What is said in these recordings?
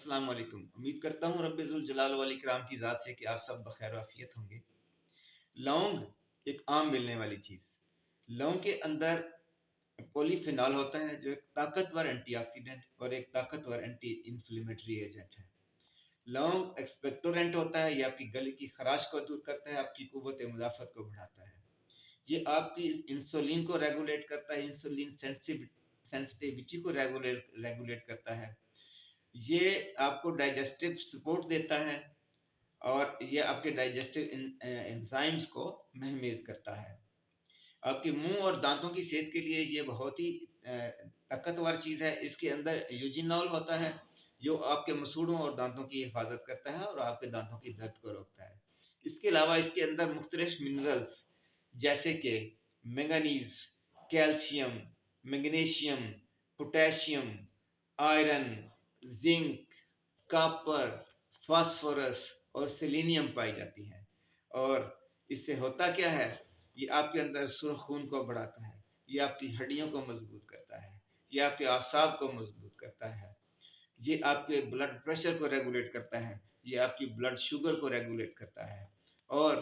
अस्सलाम वालेकुम। उम्मीद करता हूँ रब्बे जुल जलाल वल इकराम की ज़ात से कि आप सब बखैर आफियत होंगे। लौंग एक आम मिलने वाली चीज़। लौंग के अंदर पॉलीफिनॉल होता है जो एक ताकतवर एंटीऑक्सीडेंट और एक ताकतवर एंटी इन्फ्लेमेटरी एजेंट है। लौंग एक्सपेक्टोरेंट होता है, ये आपकी गले की खराश को दूर करता है, आपकी कुव्वत मुदाफ़त को बढ़ाता है। ये आपकी इंसुलिन को रेगुलेट करता है, इंसुलिन सेंसिटिविटी को रेगुलेट करता है। ये आपको डाइजेस्टिव सपोर्ट देता है और ये आपके डाइजेस्टिव एंजाइम्स को महमेज करता है। आपके मुंह और दांतों की सेहत के लिए ये बहुत ही ताकतवर चीज़ है। इसके अंदर यूजिनॉल होता है जो आपके मसूड़ों और दांतों की हिफाजत करता है और आपके दांतों की दर्द को रोकता है। इसके अलावा इसके अंदर मुख्तलिफ मिनरल्स जैसे कि manganese, calcium, magnesium, potassium, iron, zinc, copper, phosphorus और सेलेनियम पाई जाती हैं। और इससे होता क्या है, ये आपके अंदर सुर्ख खून को बढ़ाता है, ये आपकी हड्डियों को मजबूत करता है, ये आपके आसाब को मजबूत करता है, ये आपके ब्लड प्रेशर को रेगुलेट करता है, ये आपकी ब्लड शुगर को रेगुलेट करता है। और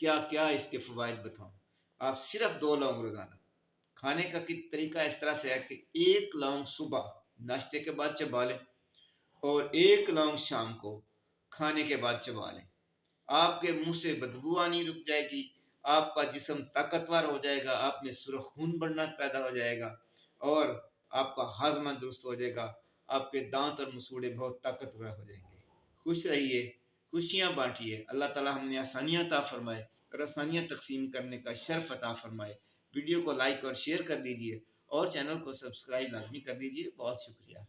क्या क्या इसके फ़वाइद बताऊँ। आप सिर्फ 2 लौंग रोज़ाना खाने का तरीका इस तरह से है कि 1 लौंग सुबह नाश्ते के बाद चबा लें और 1 लौंग शाम को खाने के बाद चबा लें। आपके मुंह से बदबू आनी रुक जाएगी, आपका जिस्म ताकतवर हो जाएगा, आप में सुर्ख खून बढ़ना पैदा हो जाएगा और आपका हाजमा दुरुस्त हो जाएगा, आपके दांत और मसूड़े बहुत ताकतवर हो जाएंगे। खुश रहिए, खुशियाँ बांटिए। अल्लाह ताला हमने आसानियाँ अता फरमाए और आसानियाँ तकसीम करने का शर्फ अता फरमाए। वीडियो को लाइक और शेयर कर दीजिए और चैनल को सब्सक्राइब लाजमी कर दीजिए। बहुत शुक्रिया।